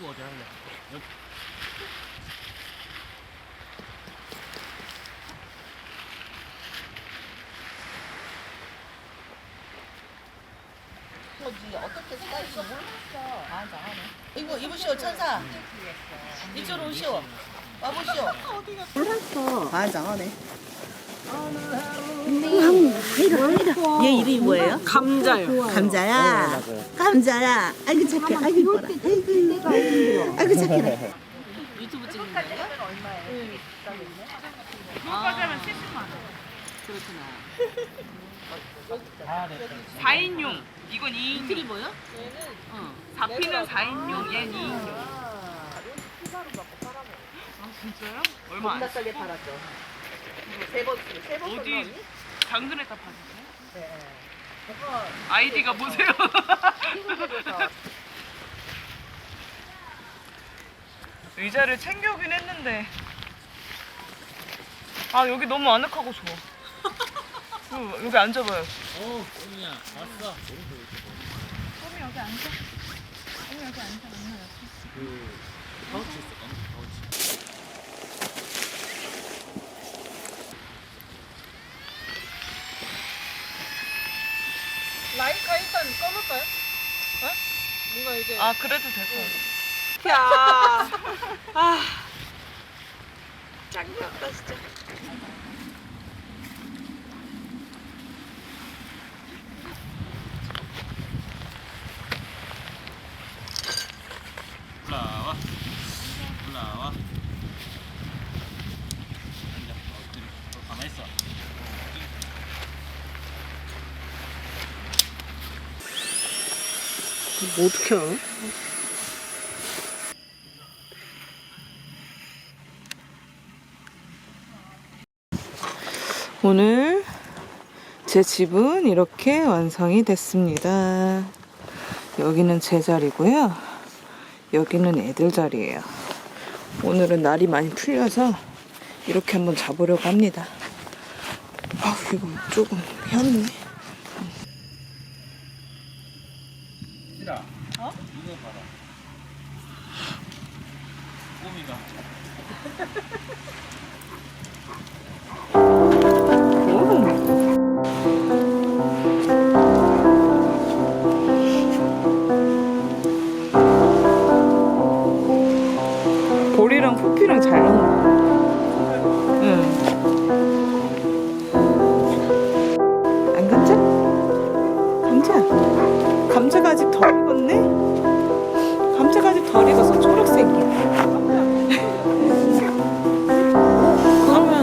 어디 할래? 여기. 거지 어떻게 쓰다지 몰랐어. 맞아. 이거 입으시오 천사. 이쪽으로 오시오. 와보시오. 몰랐어. 반장하네. 얘 이름이 뭐예요? 감자요. 감자야. 감자야. 아이고 착해. 아이고 이뻐라. 아이고 착해라. 유튜브 찍는 거예요? 그거까지 하면 70만 원. 그렇구나. 아, 네. 4인용. 이건 2인용. 이틀이 뭐요? 4피는 4인용, 얘는 2인용. 아, 진짜요? 얼마 안 싸게 팔았죠. 세번 어디 당근에다 파셨어요? 네. 아이디가 뭐세요? 의자를 챙겨오긴 했는데 아 여기 너무 아늑하고 좋아. 여기 앉아봐요. 꼬미야, 왔어. 꼬미 여기 앉아. 꼬미 여기 앉아. 엄마 옆에. 그, 파우치 있어, 파우치. 라이카 일단 꺼볼까요? 어? 뭔가 이제. 아 그래도 되고. 야. 아. 짱났다 진짜. 올라와. 올라와. 앉아. 엎드려. 가만히 있어. 뭐 어떻게 알아? 오늘 제 집은 이렇게 완성이 됐습니다. 여기는 제 자리고요. 여기는 애들 자리예요. 오늘은 날이 많이 풀려서 이렇게 한번 자보려고 합니다. 아, 이거 조금 휘었네. 시라. 이거 봐라. 꼬미가. 볼이랑 포피랑 잘 나온다. 응. 안 감자? 감자. 감자가 아직 덜 익었네? 감자가 아직 덜 익어서 초록색이야. 그러면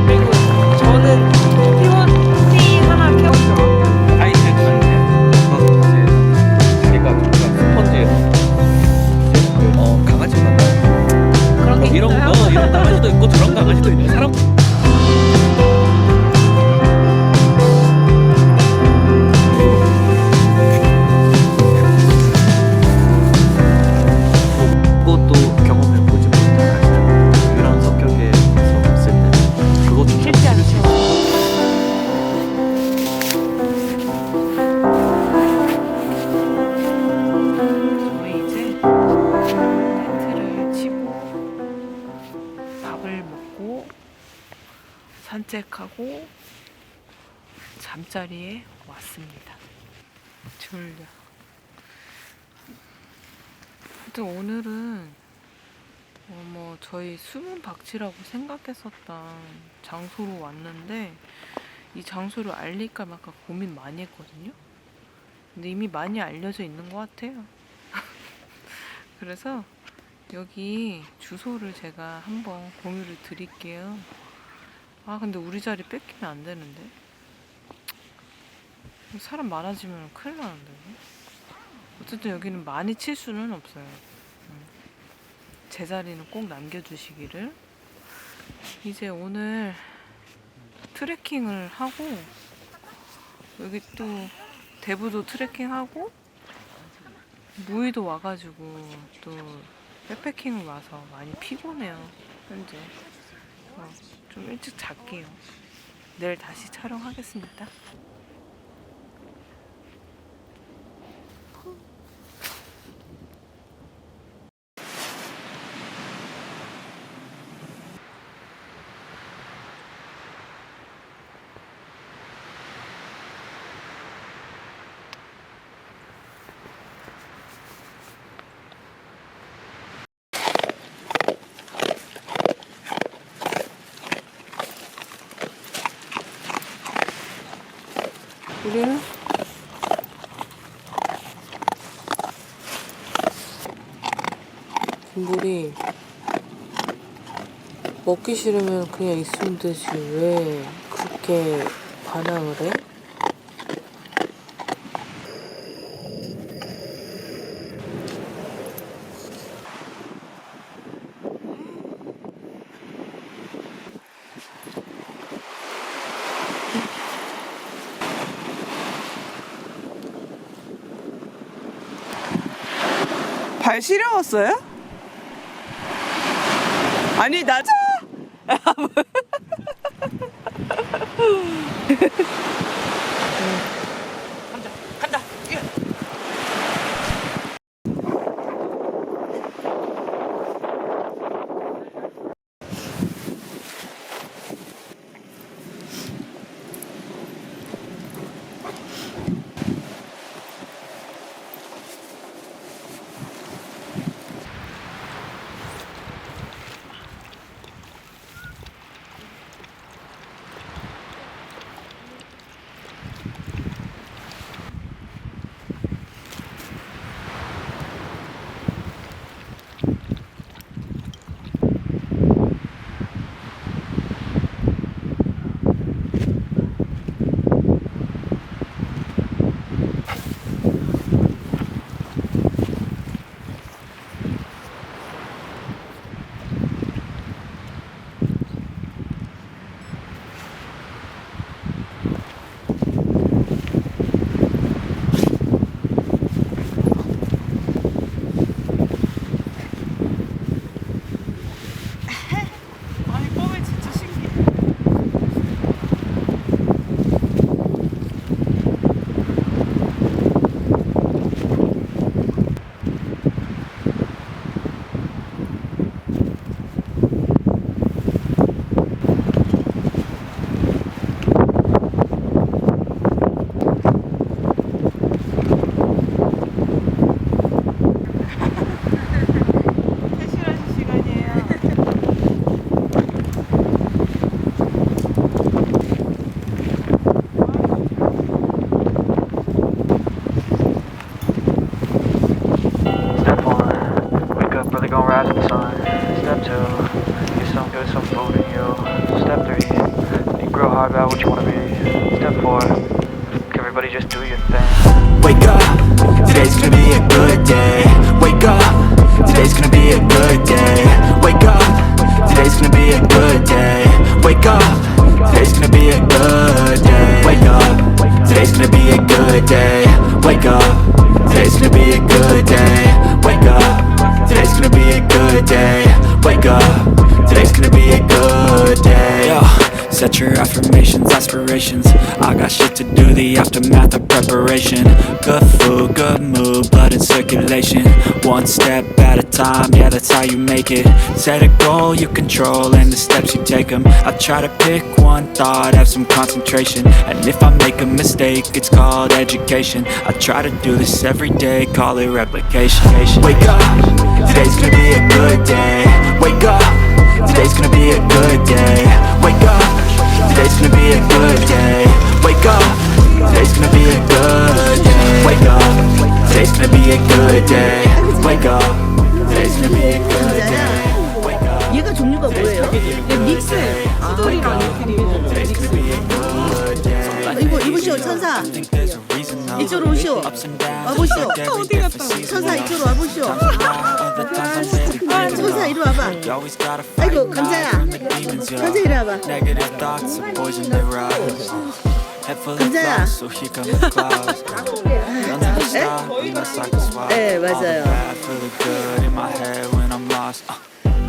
그리고 저는 티 하나 켜줘. 아이들 간대. 자세히. 걔가 스펀지. 강아지 같다. 그런 게 이런 있어요? 거, 이런 강아지도 있고 저런 강아지도 있고 사람. 그것도 경험해보지 못한 이런 성격에서 봤을 때는 그것도 쉽지 않죠. 저희 이제 텐트를 치고 밥을 먹고 산책하고 잠자리에 왔습니다. 졸려. 하여튼 오늘은 저희 수문 박치라고 생각했었던 장소로 왔는데 이 장소를 알릴까 말까 고민 많이 했거든요. 근데 이미 많이 알려져 있는 것 같아요. 그래서 여기 주소를 제가 한번 공유를 드릴게요. 아 근데 우리 자리 뺏기면 안 되는데. 사람 많아지면 큰일 나는데. 어쨌든 여기는 많이 칠 수는 없어요. 제자리는 꼭 남겨주시기를. 이제 오늘 트레킹을 하고 여기 또 대부도 트레킹하고 무의도 와가지고 또 백패킹을 와서 많이 피곤해요 현재. 좀 일찍 잘게요. 내일 다시 촬영하겠습니다. 우리는 김불이 먹기 싫으면 그냥 있으면 되지 왜 그렇게 반항을 해? 발 시려웠어요? 아니 나 간다. rise with the sun. Step 2, get some good, some food in you. Step 3, you grow hard about what you wanna be. Step 4, everybody just do your thing. Wake up, today's gonna be a good day. Wake up, today's gonna be a good day. Wake up, today's gonna be a good day. Wake up, today's gonna be a good day. Wake up, today's gonna be a good day. Wake up, today's gonna be a good day. Wake up, today's gonna be a good day. Wake up, today's gonna be a good day. Yo, set your affirmations, aspirations. I got shit to do, the aftermath of preparation. Good food, good mood, blood in circulation. One step at a time, yeah, that's how you make it. Set a goal you control and the steps you take them. I try to pick one thought, have some concentration. And if I make a mistake, it's called education. I try to do this every day, call it replication. Wake up, today's gonna be a good day. Wake up, today's gonna be a good day. Wake up, today's gonna be a good day. Wake up, today's gonna be a good day. Wake up, today's gonna be a good day. Wake up, today's gonna be a good day. Wake up. 얘가 종류가 뭐예요? 믹스 수돌이랑 이렇게 Today's gonna be a good day. 이거 입으시오 천사. I think there's a blazing over 이쪽으로 오시오. ups and downs, 와보시오. like every different season. 천사 이쪽으로 와보시오. Times are high, other times I'm really feeling 천사 low. 이리 와봐. You always gotta fight 아이고 and 감자야. hide from the demons, yo. 천사 이리 와봐. Negative thoughts are poison that rise. Head full of 감자야. flaws, so here come the clouds. They'll never stop unless I can swap. 네, All the 맞아요. bad for the good in my head when I'm lost.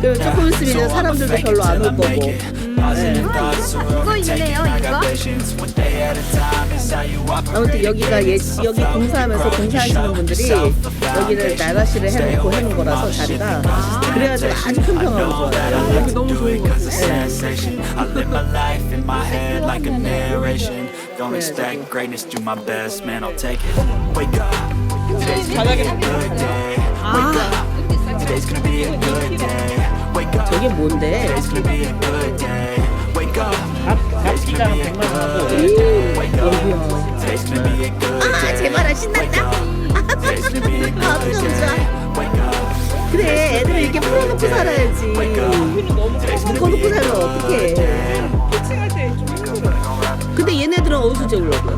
그리고 조금 있으면 이제 사람들도 별로 안 올 거고. 이거 있네요, 이거. 아무튼 여기가 여기 공사하면서 공사하시는 분들이 여기를 나가시를 해놓고 해놓은 거라서 자리가 그래가지고 아주 평평하고 좋아요. 여기 너무 좋은 거 같아요. I live my life in my head like a narration. Don't expect greatness, do my best, man, I'll take it. Wake up, today's gonna be a good day. Wake up, today's gonna be a good day. Wake up, 저게 뭔데? today's gonna be a good day. Wake up, today's gonna be a good day. Wake up, today's gonna be a good 아, day. 제 말아 신났다. Today's gonna be a 아, good 엄청 좋아. day. Wake up, 그래, 애들을 이렇게 풀어놓고 살아야지. 묶어놓고 살면 어떡해. 피칭할 때 좀 힘들어요. 근데 얘네들은 어디서 재우려고요?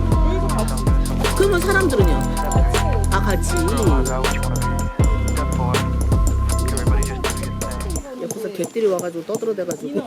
그러면 사람들은요? 아, 같이. 옆에서 개들이 와가지고 떠들어대가지고.